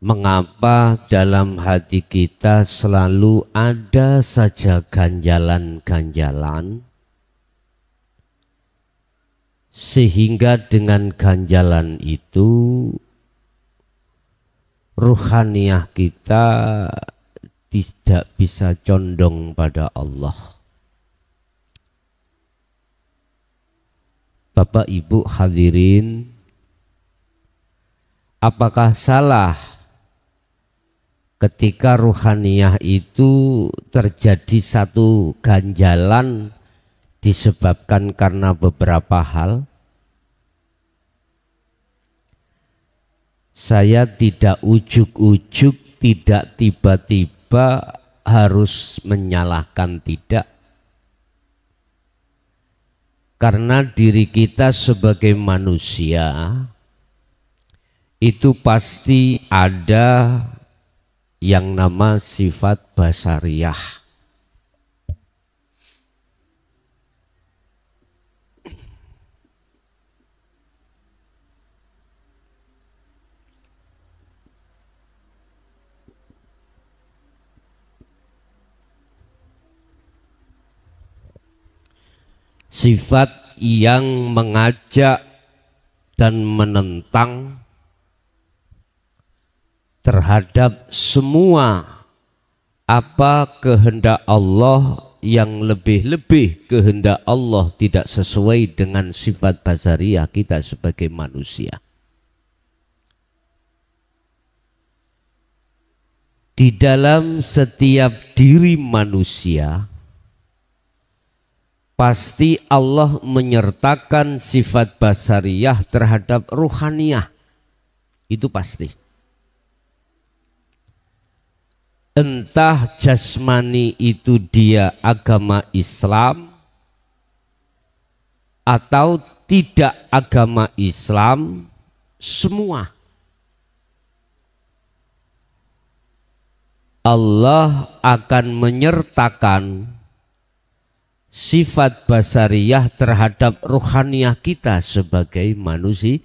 Mengapa dalam hati kita selalu ada saja ganjalan-ganjalan, sehingga dengan ganjalan itu ruhaniyah kita tidak bisa condong pada Allah. Bapak Ibu hadirin, apakah salah ketika ruhaniyah itu terjadi satu ganjalan disebabkan karena beberapa hal? Saya tidak ujuk-ujuk, tidak tiba-tiba harus menyalahkan, tidak. Karena diri kita sebagai manusia itu pasti ada yang nama sifat basariyah. Sifat yang mengajak dan menentang terhadap semua apa kehendak Allah, yang lebih-lebih kehendak Allah tidak sesuai dengan sifat basariyah kita sebagai manusia. Di dalam setiap diri manusia pasti Allah menyertakan sifat basariyah terhadap ruhaniyah. Itu pasti. Entah jasmani itu dia agama Islam atau tidak agama Islam, semua Allah akan menyertakan sifat basariyah terhadap ruhaniyah kita sebagai manusia.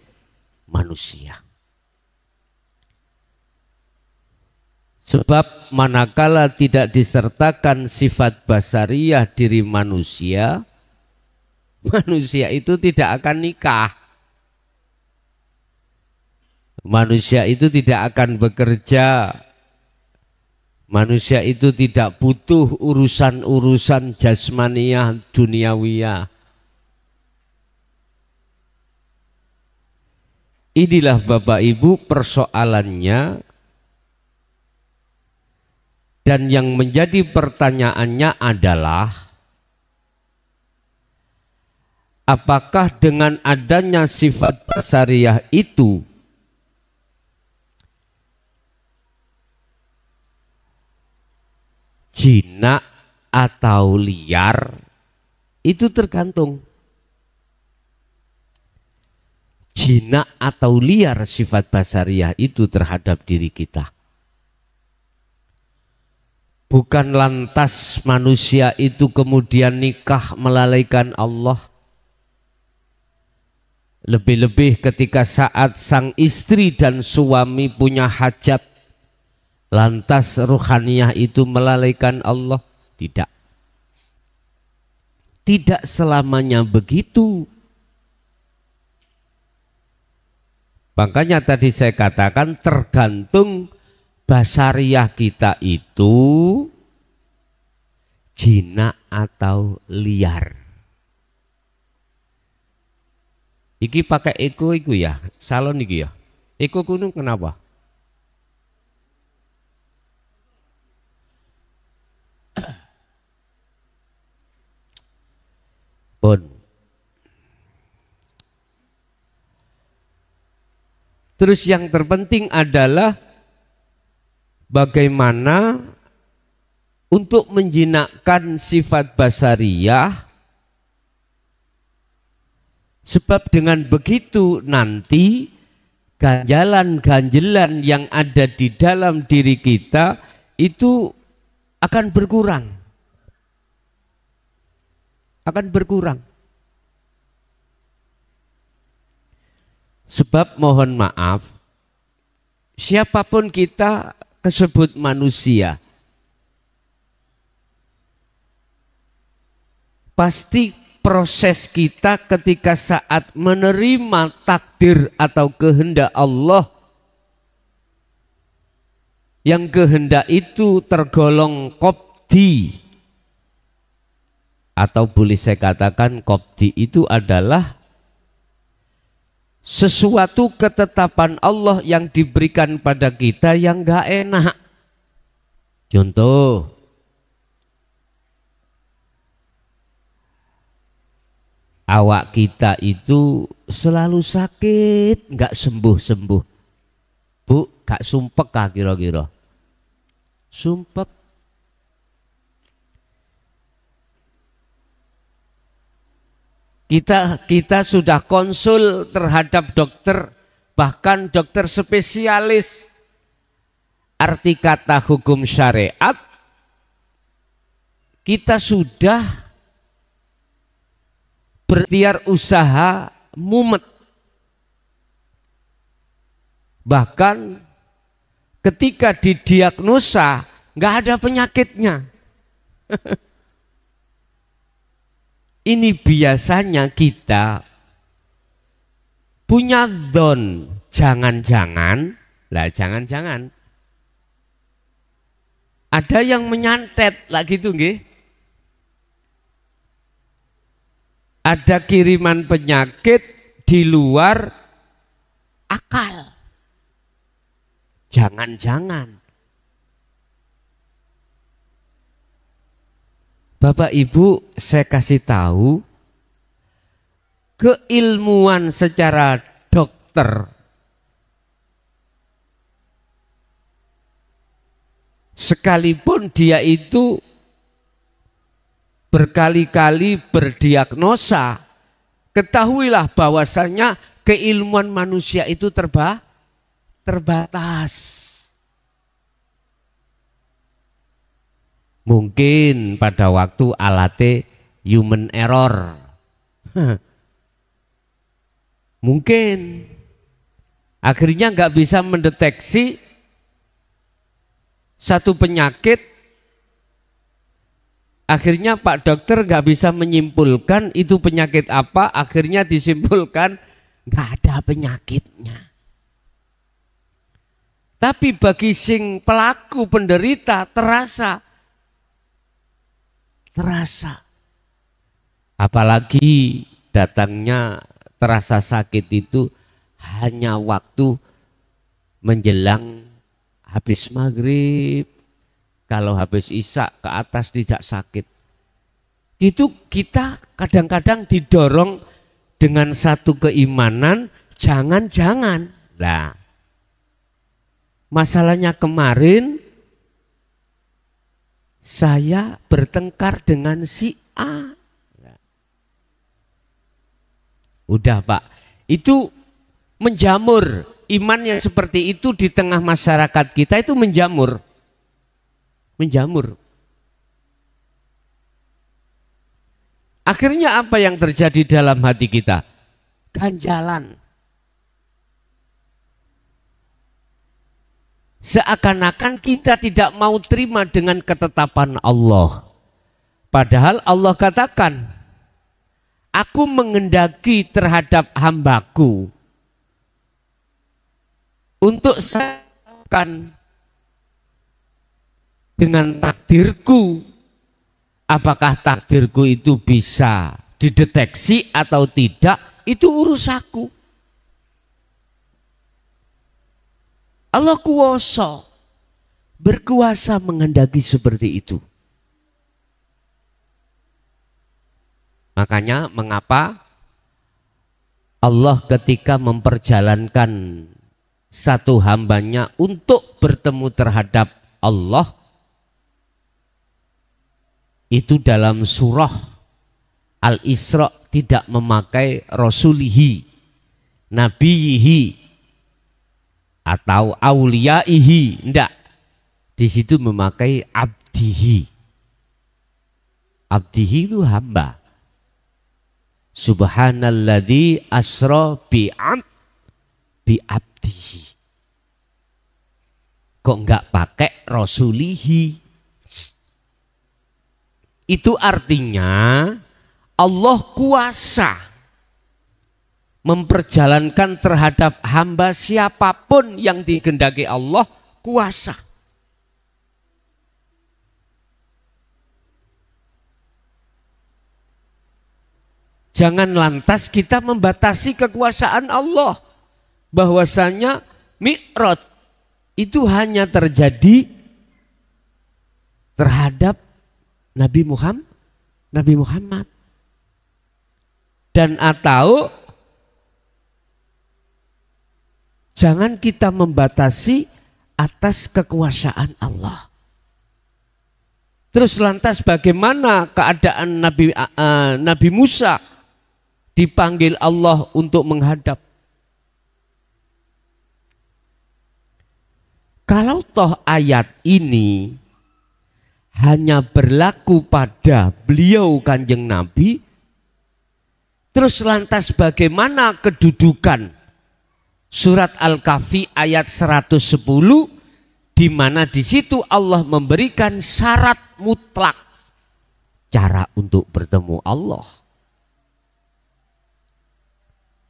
Sebab manakala tidak disertakan sifat basariyah diri manusia, manusia itu tidak akan nikah. Manusia itu tidak akan bekerja. Manusia itu tidak butuh urusan-urusan jasmaniyah duniawiyah. Inilah Bapak Ibu persoalannya, dan yang menjadi pertanyaannya adalah apakah dengan adanya sifat basariyah itu jinak atau liar? Itu tergantung. Jinak atau liar sifat basariyah itu terhadap diri kita. Bukan lantas manusia itu kemudian nikah melalaikan Allah. Lebih-lebih ketika saat sang istri dan suami punya hajat, lantas ruhaniyah itu melalaikan Allah? Tidak. Tidak selamanya begitu. Makanya tadi saya katakan tergantung basariyah kita itu jinak atau liar. Iki pakai eko iku ya, salon iki ya. Eko kuno kenapa? Pun. Terus yang terpenting adalah bagaimana untuk menjinakkan sifat basariyah, sebab dengan begitu nanti ganjalan-ganjalan yang ada di dalam diri kita itu akan berkurang. Akan berkurang. Sebab mohon maaf, siapapun kita kesebut manusia, pasti proses kita ketika saat menerima takdir atau kehendak Allah, yang kehendak itu tergolong qobdi, atau boleh saya katakan qobdi itu adalah sesuatu ketetapan Allah yang diberikan pada kita yang gak enak. Contoh, awak kita itu selalu sakit, gak sembuh-sembuh. Bu, gak sumpek kah kira-kira? Sumpek. Kita sudah konsul terhadap dokter, bahkan dokter spesialis arti kata hukum syariat. Kita sudah berikhtiar usaha mumet. Bahkan ketika didiagnosa nggak ada penyakitnya. Ini biasanya kita punya dzon, jangan-jangan, lah jangan-jangan ada yang menyantet lah gitu nggih. Ada kiriman penyakit di luar akal. Jangan-jangan. Bapak Ibu, saya kasih tahu, keilmuan secara dokter sekalipun dia itu berkali-kali berdiagnosa, ketahuilah bahwasanya keilmuan manusia itu terbatas. Mungkin pada waktu alatnya human error. Mungkin akhirnya nggak bisa mendeteksi satu penyakit. Akhirnya Pak Dokter nggak bisa menyimpulkan itu penyakit apa. Akhirnya disimpulkan nggak ada penyakitnya. Tapi bagi sing pelaku penderita terasa. Apalagi datangnya terasa sakit itu hanya waktu menjelang habis maghrib. Kalau habis isya ke atas tidak sakit. Itu kita kadang-kadang didorong dengan satu keimanan, jangan-jangan. Nah, masalahnya kemarin saya bertengkar dengan si A. Udah Pak, itu menjamur. Iman yang seperti itu di tengah masyarakat kita itu menjamur. Akhirnya apa yang terjadi dalam hati kita? Ganjalan. Seakan-akan kita tidak mau terima dengan ketetapan Allah. Padahal Allah katakan, aku mengendaki terhadap hambaku untuk seakan dengan takdirku. Apakah takdirku itu bisa dideteksi atau tidak, itu urus aku. Allah kuasa, berkuasa menghendaki seperti itu. Makanya mengapa Allah ketika memperjalankan satu hambanya untuk bertemu terhadap Allah, itu dalam surah Al-Isra tidak memakai rasulihi, nabiyihi, atau auliyaihi, enggak. Di situ memakai abdihi. Abdihi itu hamba. Subhanalladzi asra bi abdihi. kok nggak pakai rasulihi? Itu artinya Allah kuasa memperjalankan terhadap hamba siapapun yang dikehendaki Allah, kuasa. Jangan lantas kita membatasi kekuasaan Allah, bahwasanya Mi'raj itu hanya terjadi terhadap Nabi Muhammad. Dan atau jangan kita membatasi atas kekuasaan Allah. Terus lantas bagaimana keadaan Nabi Musa dipanggil Allah untuk menghadap? Kalau toh ayat ini hanya berlaku pada beliau Kanjeng Nabi, terus lantas bagaimana kedudukan surat Al-Kahfi ayat 110, di mana di situ Allah memberikan syarat mutlak cara untuk bertemu Allah.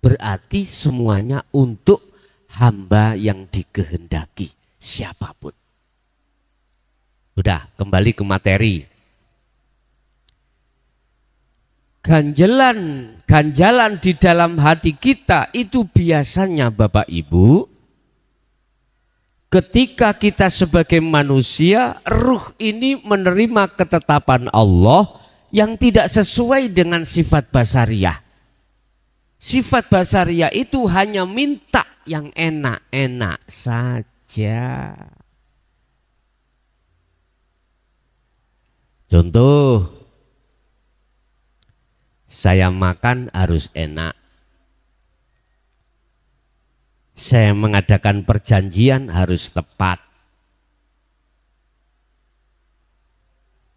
Berarti semuanya untuk hamba yang dikehendaki siapapun. Udah, kembali ke materi. Ganjalan di dalam hati kita itu biasanya Bapak Ibu, ketika kita sebagai manusia, ruh ini menerima ketetapan Allah yang tidak sesuai dengan sifat basariah. Sifat basariah itu hanya minta yang enak-enak saja. Contoh, saya makan harus enak. Saya mengadakan perjanjian harus tepat.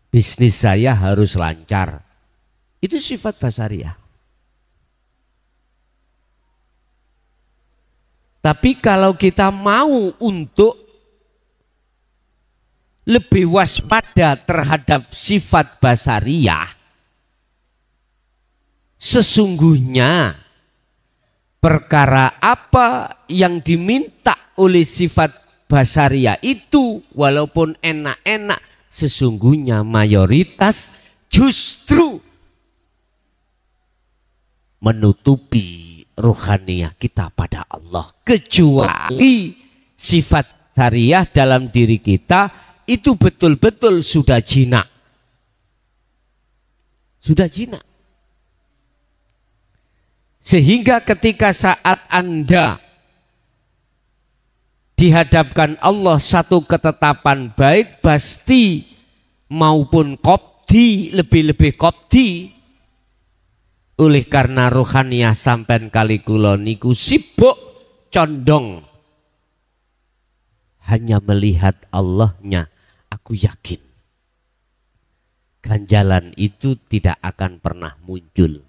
Bisnis saya harus lancar. Itu sifat basariah. Tapi kalau kita mau untuk lebih waspada terhadap sifat basariah, sesungguhnya perkara apa yang diminta oleh sifat basariah itu, walaupun enak-enak, sesungguhnya mayoritas justru menutupi ruhaniyah kita pada Allah. Kecuali sifat syariah dalam diri kita itu betul-betul sudah jinak. Sudah jinak. Sehingga ketika saat Anda dihadapkan Allah satu ketetapan baik pasti maupun kopti, lebih-lebih kopti, oleh karena ruhaniyah sampean kali kula niku sibuk condong hanya melihat Allahnya, aku yakin ganjalan itu tidak akan pernah muncul.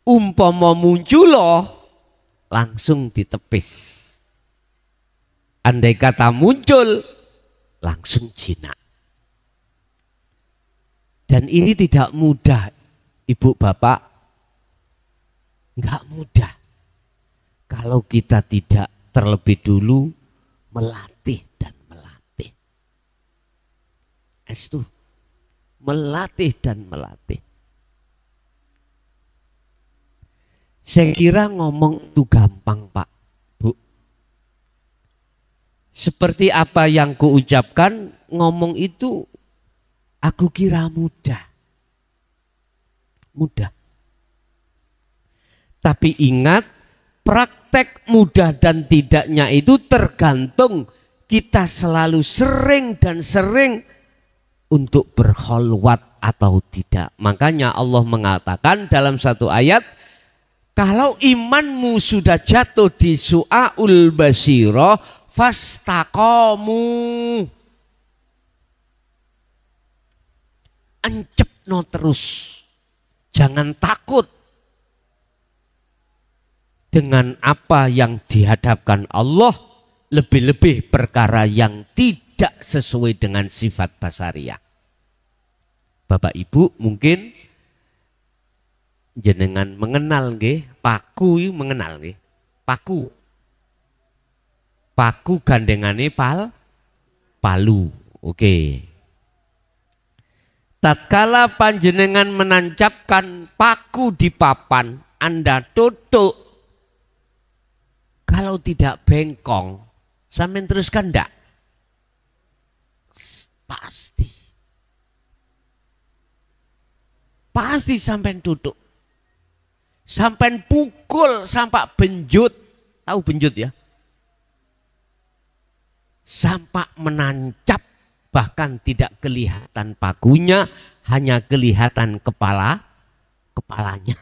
Umpama muncul loh, langsung ditepis. Andai kata muncul, langsung jinak. Dan ini tidak mudah, Ibu Bapak. Enggak mudah. Kalau kita tidak terlebih dulu melatih dan melatih. Itu melatih dan melatih. Saya kira ngomong itu gampang Pak, Bu. Seperti apa yang kuucapkan, ngomong itu aku kira mudah. Mudah. Tapi ingat, praktek mudah dan tidaknya itu tergantung kita selalu sering dan sering untuk berkholwat atau tidak. Makanya Allah mengatakan dalam satu ayat, kalau imanmu sudah jatuh di su'aul basirah, fastaqamu. Encepno terus. Jangan takut dengan apa yang dihadapkan Allah, lebih-lebih perkara yang tidak tidak sesuai dengan sifat basariah. Bapak Ibu mungkin jenengan mengenal nggih, paku itu mengenal nggih. Paku. Paku gandengane palu. Oke. Tatkala panjenengan menancapkan paku di papan, Anda tutuk. Kalau tidak bengkong, sampean teruskan ndak? Pasti. Pasti sampean tutuk. Sampean pukul sampai benjut. Tahu benjut ya? Sampai menancap, bahkan tidak kelihatan pakunya, hanya kelihatan kepalanya.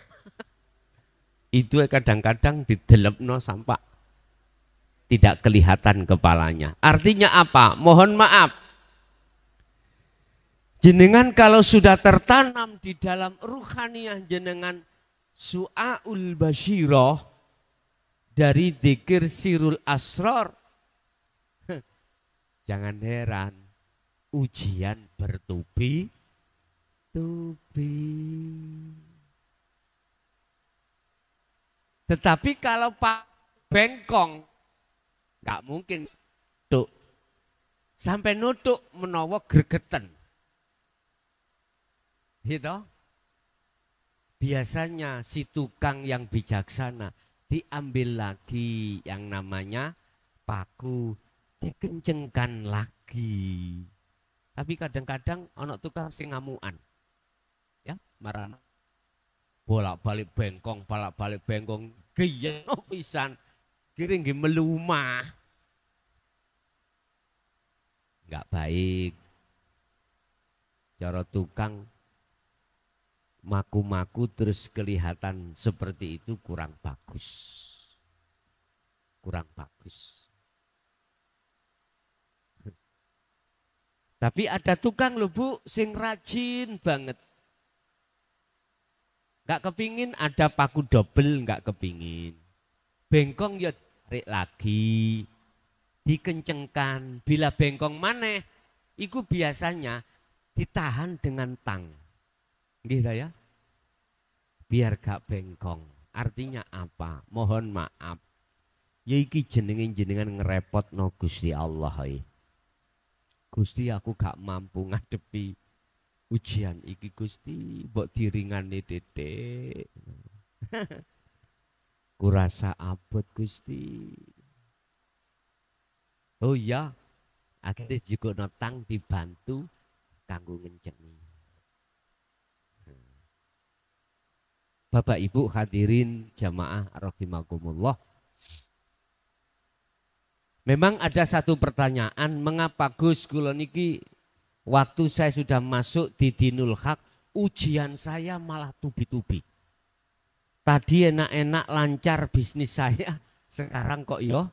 Itu kadang-kadang didelepno sampai tidak kelihatan kepalanya. Artinya apa? Mohon maaf. Jenengan kalau sudah tertanam di dalam ruhaniyah jenengan su'aul basyirah dari dzikir sirul asrar, jangan heran ujian bertubi-tubi. Tetapi kalau Pak bengkong, nggak mungkin tuh sampai nutuk menawa gregeten. Gitu. Biasanya si tukang yang bijaksana diambil lagi yang namanya paku, dikencengkan lagi. Tapi kadang-kadang ono tukang sing ngamuan. Ya, marah. Bolak-balik bengkong, geyeno pisan. Kiring nggih melumah. Enggak baik. Cara tukang maku-maku terus kelihatan seperti itu kurang bagus. Kurang bagus. Tapi ada tukang loh Bu, sing rajin banget. Gak kepingin ada paku double, gak kepingin. Bengkong ya tarik lagi, dikencengkan. Bila bengkong maneh, itu biasanya ditahan dengan tang. Gitu ya. Biar gak bengkong. Artinya apa? Mohon maaf. Ya iki jenengan ngerepot no Gusti Allah. Gusti aku gak mampu ngadepi ujian iki Gusti, mbok diringani dedek. Kurasa abot Gusti. Oh iya, akhirnya juga notang dibantu kanggo ngencengi. Bapak Ibu hadirin jamaah rahimakumullah. Memang ada satu pertanyaan, mengapa Gus kula niki waktu saya sudah masuk di Dinul Haq, ujian saya malah tubi-tubi. Tadi enak-enak lancar bisnis saya, sekarang kok yo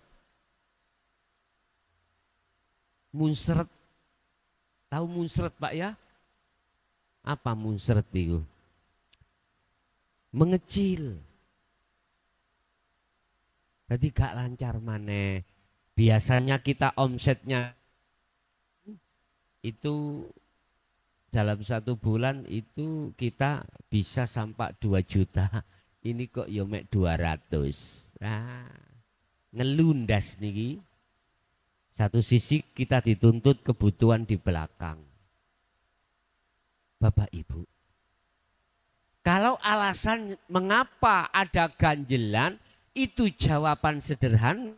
munseret. Tahu munseret Pak ya? Apa munseret itu? Mengecil. Jadi gak lancar maneh. Biasanya kita omsetnya itu dalam satu bulan itu kita bisa sampai 2 juta. Ini kok yo mek 200. Nah, ngelundas niki. Satu sisi kita dituntut kebutuhan di belakang. Bapak Ibu. Kalau alasan mengapa ada ganjelan itu jawaban sederhana.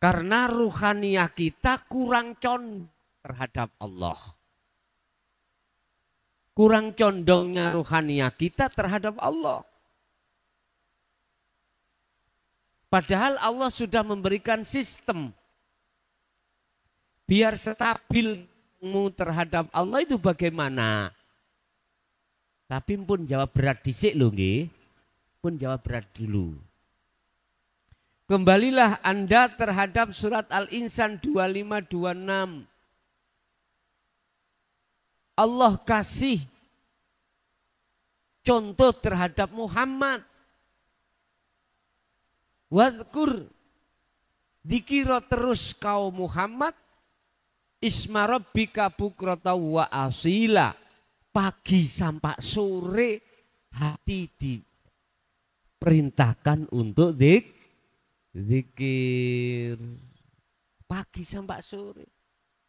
Karena ruhaniyah kita kurang condong terhadap Allah. Kurang condongnya ruhaniyah kita terhadap Allah. Padahal Allah sudah memberikan sistem. Biar stabilmu terhadap Allah itu bagaimana? Tapi pun jawab berat dhisik lho nggih. Pun jawab berat dulu. Kembalilah Anda terhadap surat Al-Insan 25-26. Allah kasih contoh terhadap Muhammad. Wadkur, dikira terus kau Muhammad, isma rabbika bukrata wa asila. Pagi sampai sore hati diperintahkan untuk zikir. Pagi sampai sore.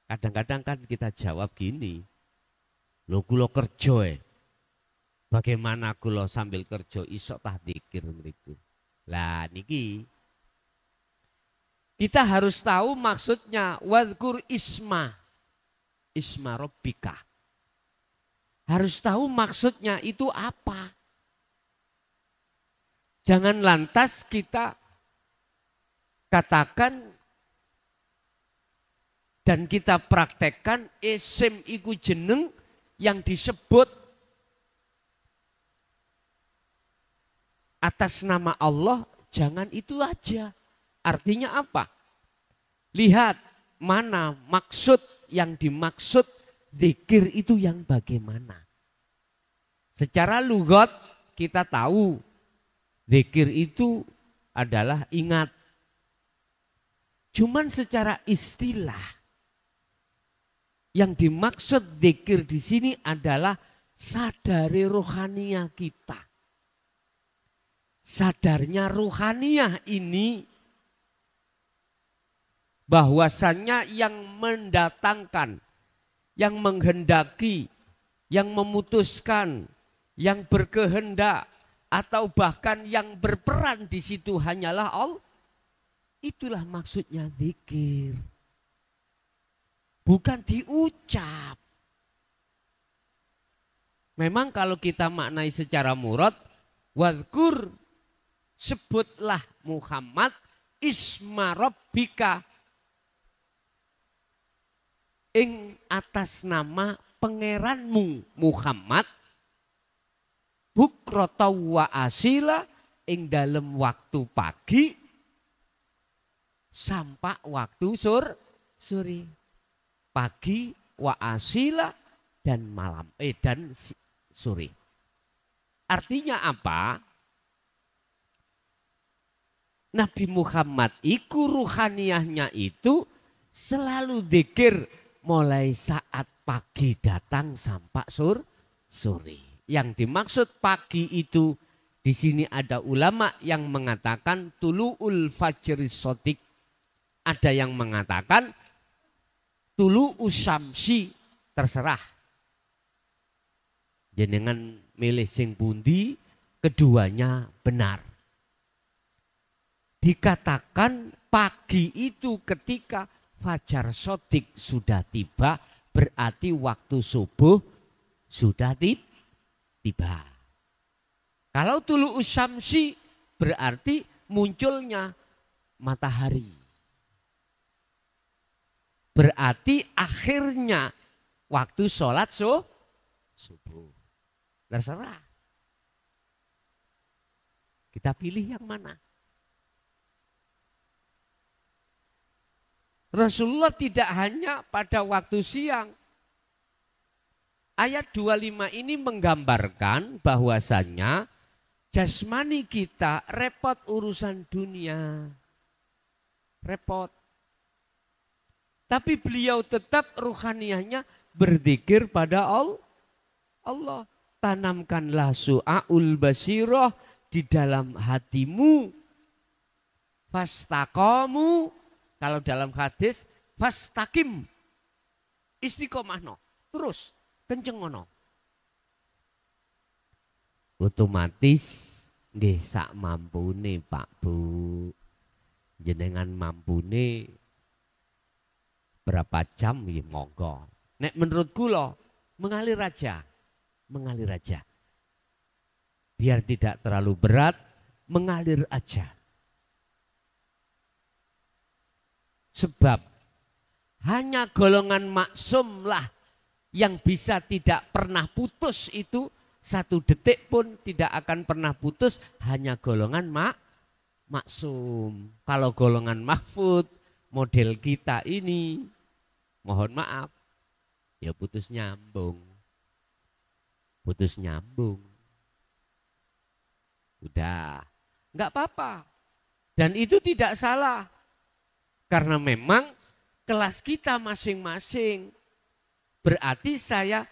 Kadang-kadang kan kita jawab gini, lo kulo kerja bagaimana kulo sambil kerja isok tah zikir mriku. Lah niki kita harus tahu maksudnya wadkur isma rabbika. Harus tahu maksudnya itu apa. Jangan lantas kita katakan dan kita praktekkan isim iku jeneng yang disebut atas nama Allah, jangan itu aja. Artinya apa? Lihat mana maksud yang dimaksud zikir itu yang bagaimana. Secara lugat kita tahu zikir itu adalah ingat. Cuman secara istilah yang dimaksud zikir di sini adalah sadari rohaniah kita. Sadarnya rohaniah ini bahwasannya yang mendatangkan, yang menghendaki, yang memutuskan, yang berkehendak atau bahkan yang berperan di situ hanyalah Allah. Itulah maksudnya zikir. Bukan diucap. Memang kalau kita maknai secara murad, wadkur, sebutlah Muhammad isma rabbika, ing atas nama pangeranmu Muhammad, bukrata wa asila, ing dalam waktu pagi sampai waktu sore. Pagi wa asila dan malam dan sore. Artinya apa? Nabi Muhammad iku ruhaniyahnya itu selalu zikir mulai saat pagi datang sampai sore. Yang dimaksud pagi itu di sini ada ulama yang mengatakan tulu'ul fajri sodik. Ada yang mengatakan tulu'us syamsi, terserah. Jenengan milih sing pundi, keduanya benar. Dikatakan pagi itu ketika fajar sodik sudah tiba, berarti waktu subuh sudah tiba. Kalau tulu'us syamsi berarti munculnya matahari. Berarti akhirnya waktu sholat subuh. Terserah. Kita pilih yang mana. Rasulullah tidak hanya pada waktu siang. Ayat 25 ini menggambarkan bahwasannya jasmani kita repot urusan dunia. Repot. Tapi beliau tetap ruhaniyahnya berzikir pada Allah. Tanamkanlah su'aul basirah di dalam hatimu. Fastaqamu, kalau dalam hadis fastaqim. Istiqomah no. Terus kenceng ngono. Otomatis nggih sak mampune Pak Bu. Jenengan mampune berapa jam ya monggo. Nek menurut kula mengalir aja. Biar tidak terlalu berat, mengalir aja. Sebab hanya golongan maksum lah yang bisa tidak pernah putus itu, satu detik pun tidak akan pernah putus, hanya golongan maksum. Kalau golongan mahfud model kita ini, mohon maaf, ya putus nyambung. Udah, nggak apa-apa. Dan itu tidak salah. Karena memang kelas kita masing-masing. Berarti saya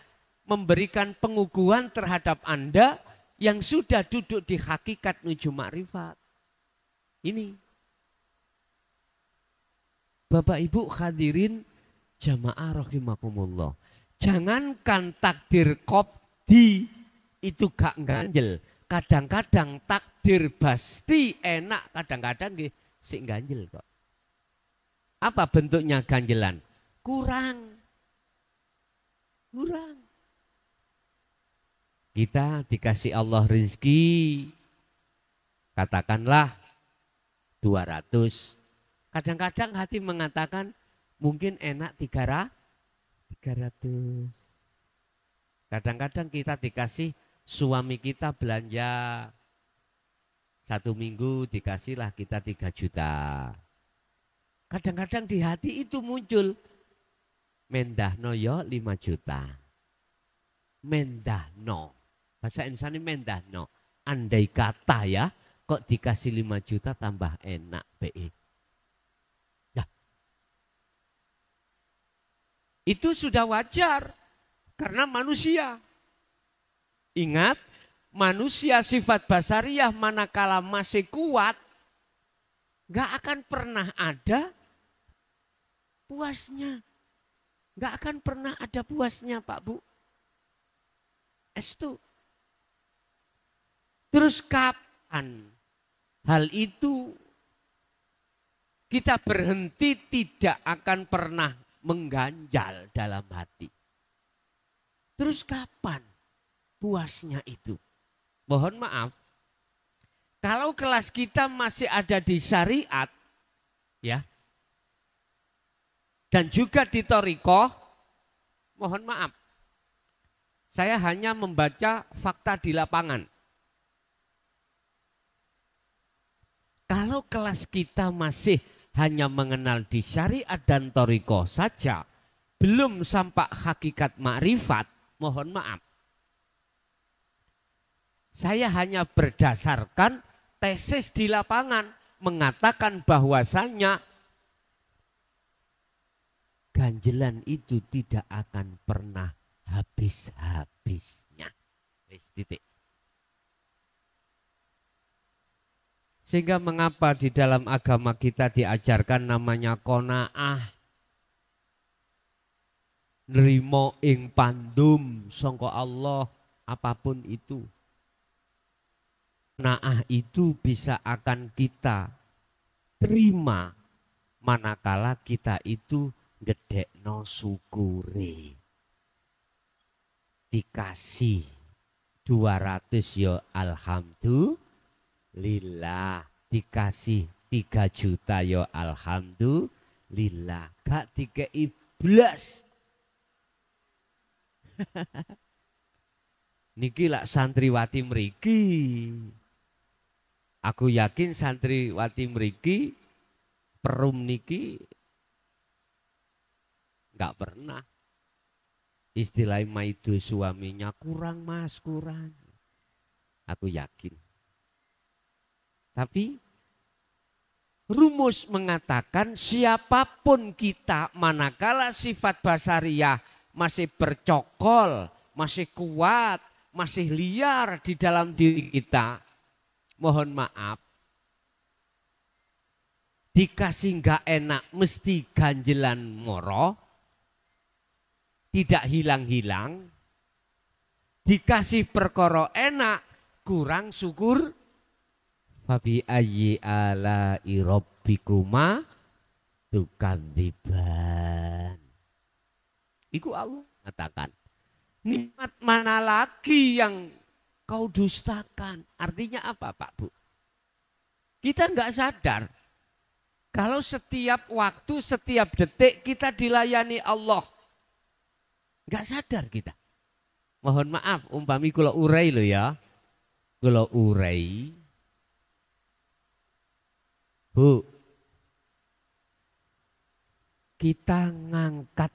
memberikan pengukuhan terhadap Anda yang sudah duduk di hakikat menuju makrifat. Ini. Bapak Ibu hadirin jamaah rahimakumullah. Jangankan takdir qobdi itu gak ganjel. Kadang-kadang takdir basti enak, kadang-kadang sik ganjel kok. Apa bentuknya ganjelan? Kurang. Kita dikasih Allah rezeki, katakanlah 200. Kadang-kadang hati mengatakan mungkin enak 300. Kadang-kadang kita dikasih suami kita belanja 1 minggu dikasihlah kita 3 juta. Kadang-kadang di hati itu muncul mendahno yo 5 juta. Mendahno. Bahasa Indonesia ini mendahno. Andai kata ya, kok dikasih 5 juta tambah enak BE. Nah, itu sudah wajar karena manusia. Ingat, manusia sifat basariyah manakala masih kuat, gak akan pernah ada puasnya. Gak akan pernah ada puasnya Pak Bu. Estu. Terus kapan hal itu kita berhenti tidak akan pernah mengganjal dalam hati? Terus kapan puasnya itu? Mohon maaf, kalau kelas kita masih ada di syariat, ya, dan juga di thariqah, mohon maaf, saya hanya membaca fakta di lapangan. Kalau kelas kita masih hanya mengenal di syariat dan thariqah saja, belum sampai hakikat makrifat, mohon maaf. Saya hanya berdasarkan tesis di lapangan mengatakan bahwasannya ganjelan itu tidak akan pernah habis-habisnya. Titik. Sehingga mengapa di dalam agama kita diajarkan namanya qanaah. Nrimo ing pandum sangka Allah apapun itu. Qanaah itu bisa akan kita terima manakala kita itu gedekno syukure. Dikasih 200 ya alhamdulillah, dikasih 3 juta ya alhamdulillah, gak dikei blas. Niki lak santriwati mriki. Aku yakin santriwati mriki perum niki gak pernah istilah maido suaminya kurang mas, kurang. Aku yakin. Tapi rumus mengatakan siapapun kita manakala sifat basariyah masih bercokol, masih kuat, masih liar di dalam diri kita, mohon maaf, dikasih nggak enak mesti ganjelan moro, tidak hilang-hilang. Dikasih perkara enak kurang syukur. Fabi ayyi ala'i rabbikuma tukadziban. Iku Allah katakan. Nikmat mana lagi yang kau dustakan? Artinya apa Pak Bu? Kita nggak sadar. Kalau setiap waktu, setiap detik kita dilayani Allah. Nggak sadar kita. Mohon maaf, umpami kula urai lo ya. Kula urai. Bu, kita ngangkat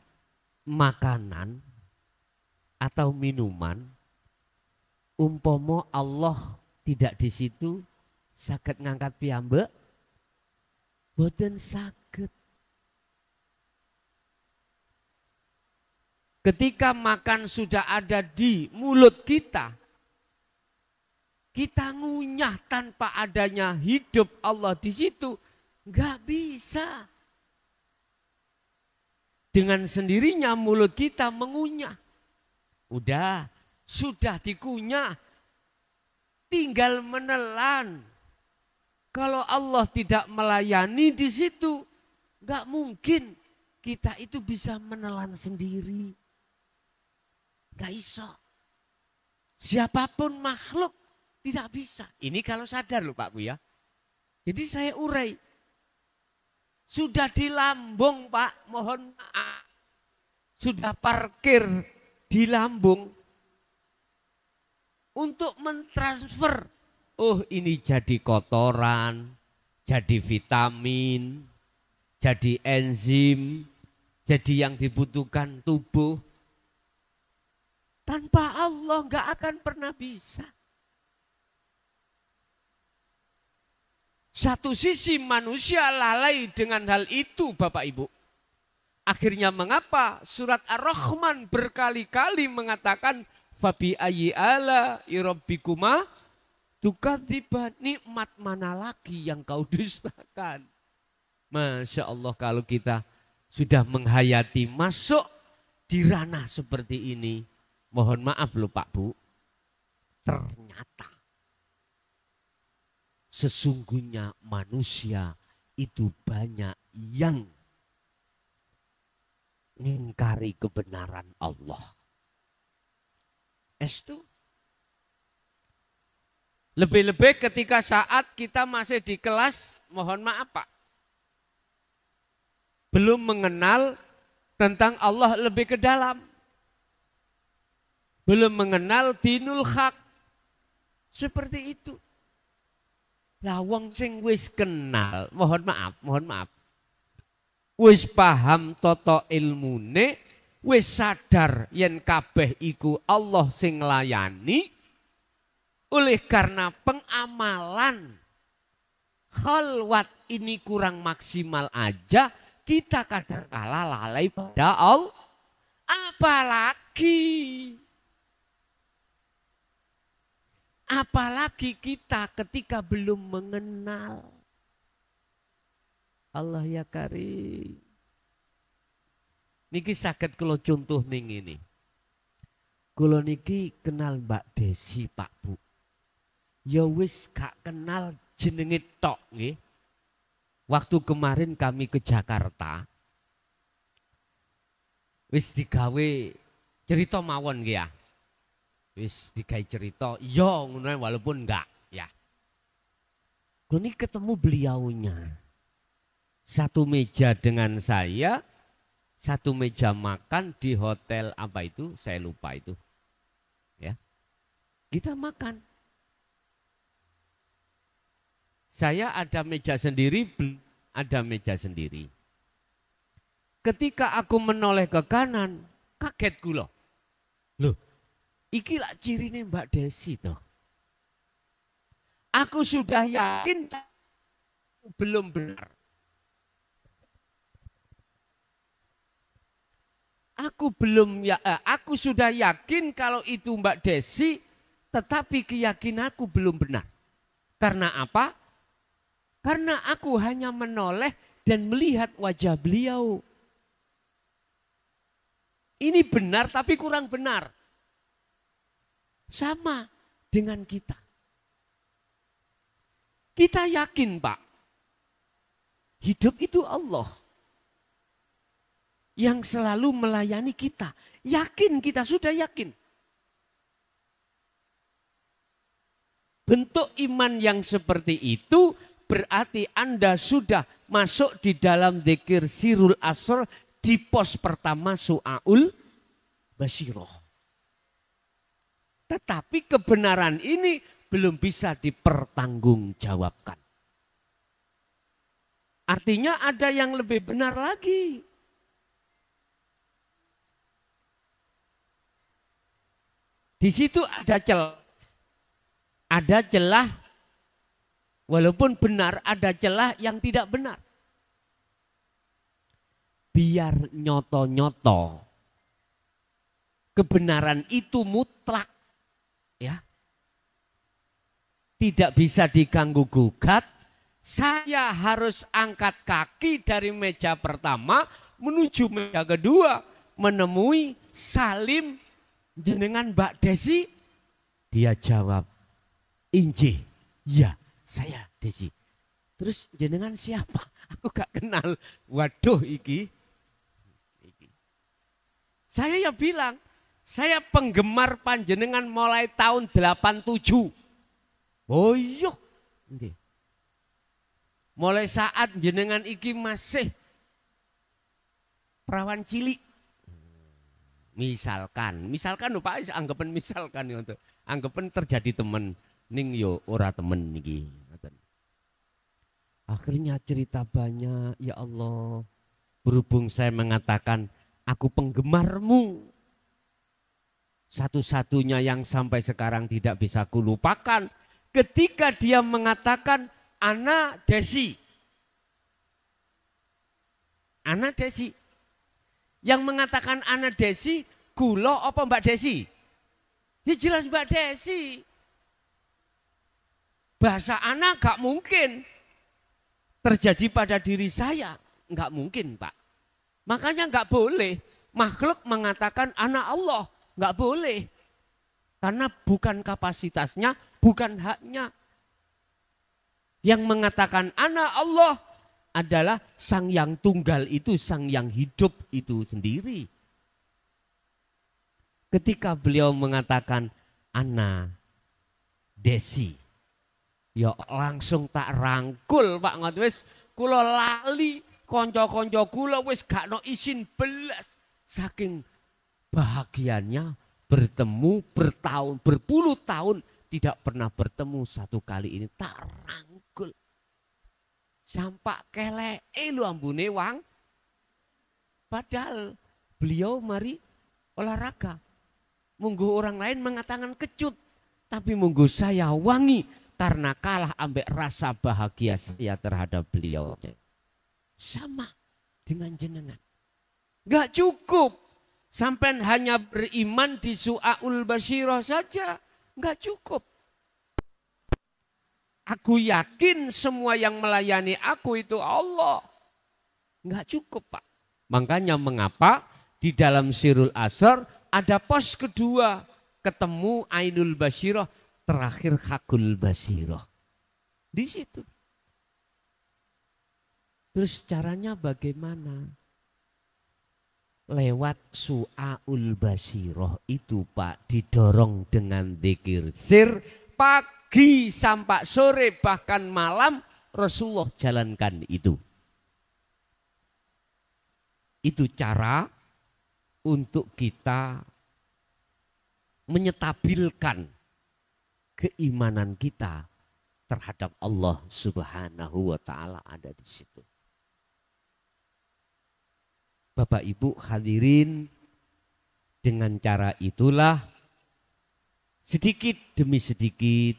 makanan atau minuman, umpomo Allah tidak di situ, saged ngangkat piyambak, Boten saged. Ketika makan sudah ada di mulut kita ngunyah tanpa adanya hidup Allah di situ, nggak bisa. Dengan sendirinya mulut kita mengunyah. Sudah dikunyah, tinggal menelan. Kalau Allah tidak melayani di situ, nggak mungkin kita itu bisa menelan sendiri. Nggak bisa. Siapapun makhluk tidak bisa. Ini kalau sadar loh Pak Bu ya. Jadi saya urai. Sudah di lambung Pak, mohon maaf. Sudah parkir di lambung. Untuk mentransfer. Oh ini jadi kotoran, jadi vitamin, jadi enzim, jadi yang dibutuhkan tubuh. Tanpa Allah nggak akan pernah bisa. Satu sisi manusia lalai dengan hal itu Bapak Ibu. Akhirnya mengapa surat Ar-Rahman berkali-kali mengatakan fabi ayyi ala rabbikuma tukadziban, nikmat mana lagi yang kau dustakan. Masya Allah kalau kita sudah menghayati masuk di ranah seperti ini. Mohon maaf loh Pak Bu, ternyata sesungguhnya manusia itu banyak yang mengingkari kebenaran Allah. Estu. Lebih-lebih ketika saat kita masih di kelas, mohon maaf Pak, belum mengenal tentang Allah lebih ke dalam. Belum mengenal dinul haq. Seperti itu. Lah wong sing wis kenal, mohon maaf. Wis paham toto ilmune, wis sadar yen kabeh iku Allah sing nglayani. Oleh karena pengamalan khalwat ini kurang maksimal aja, kita kadang kala lalai pada Allah. Apalagi kita ketika belum mengenal Allah ya Karim. Niki saged kula contoh ning ngene. Kula niki kenal Mbak Desi Pak Bu. Ya wis gak kenal jenenge tok nggih. Waktu kemarin kami ke Jakarta, wis digawe cerita mawon nggih ya. Wis digawe cerita, ya ngono walaupun enggak ya. Ini ketemu beliaunya. Satu meja dengan saya, satu meja makan di hotel apa itu, saya lupa itu. Ya. Kita makan. Saya ada meja sendiri, ada meja sendiri. Ketika aku menoleh ke kanan, kaget kula. Loh, iki lah cirine Mbak Desi toh. Aku sudah yakin belum benar. Aku sudah yakin kalau itu Mbak Desi, tetapi keyakinanku belum benar. Karena apa? Karena aku hanya menoleh dan melihat wajah beliau. Ini benar tapi kurang benar. Sama dengan kita. Kita yakin Pak, hidup itu Allah yang selalu melayani kita. Yakin, kita sudah yakin. Bentuk iman yang seperti itu berarti Anda sudah masuk di dalam dzikir sirul asr di pos pertama su'aul basyiroh. Tetapi kebenaran ini belum bisa dipertanggungjawabkan. Artinya ada yang lebih benar lagi. Di situ ada celah. Ada celah, walaupun benar ada celah yang tidak benar. biar nyoto-nyoto. Kebenaran itu mutlak, ya. Tidak bisa diganggu gugat. Saya harus angkat kaki dari meja pertama menuju meja kedua, menemui Salim, jenengan Mbak Desi. Dia jawab, injih, ya saya Desi. Terus jenengan siapa? Aku gak kenal. Waduh iki. Saya ya bilang, saya penggemar panjenengan mulai tahun 87. Oh iya. Mulai saat jenengan iki masih perawan cilik. Misalkan lho Pak, anggapan misalkan ya, anggapan terjadi temen ning yo ora temen iki. Akhirnya cerita banyak, ya Allah. Berhubung saya mengatakan, aku penggemarmu. Satu-satunya yang sampai sekarang tidak bisa kulupakan. Ketika dia mengatakan, Ana Desi. Ana Desi. Yang mengatakan Ana Desi, kulo apa Mbak Desi? Ya jelas Mbak Desi. Bahasa Ana gak mungkin terjadi pada diri saya. Enggak mungkin Pak. Makanya enggak boleh makhluk mengatakan anak Allah. Enggak boleh. Karena bukan kapasitasnya, bukan haknya. Yang mengatakan anak Allah adalah sang yang tunggal itu, sang yang hidup itu sendiri. Ketika beliau mengatakan Ana Desi, ya langsung tak rangkul Pak ngot wis kula lali kanca-kanca kula wis gak no isin belas saking bahagianya bertemu berpuluh tahun tidak pernah bertemu, satu kali ini tak rangkul sampai keleke lu ambune wang, padahal beliau mari olahraga munggu orang lain mengatakan kecut, tapi munggu saya wangi karena kalah ambek rasa bahagia saya terhadap beliau. Sama dengan jenengan. Gak cukup. Sampai hanya beriman di Su'aul Basyirah saja. Gak cukup. Aku yakin semua yang melayani aku itu Allah. Gak cukup Pak. Makanya mengapa di dalam Sirul Asr ada pos kedua. Ketemu Ainul Basyirah. Terakhir Hakul Basiroh. Di situ. Terus caranya bagaimana? Lewat Su'aul Basiroh itu Pak, didorong dengan dzikir sir, pagi sampai sore bahkan malam Rasulullah jalankan itu. Itu cara untuk kita menyetabilkan keimanan kita terhadap Allah Subhanahu wa taala ada di situ. Bapak Ibu hadirin, dengan cara itulah sedikit demi sedikit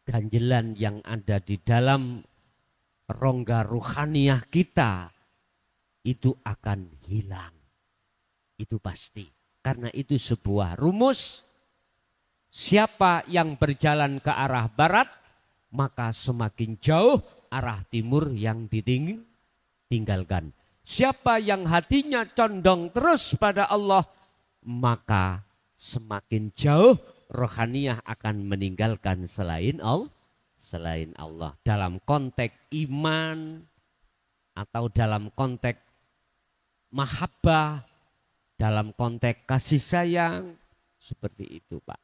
ganjelan yang ada di dalam rongga ruhaniyah kita itu akan hilang. Itu pasti. Karena itu sebuah rumus. Siapa yang berjalan ke arah barat, maka semakin jauh arah timur yang ditinggalkan. Siapa yang hatinya condong terus pada Allah, maka semakin jauh rohaniyah akan meninggalkan selain Allah. Dalam konteks iman atau dalam konteks mahabbah, dalam konteks kasih sayang, seperti itu Pak.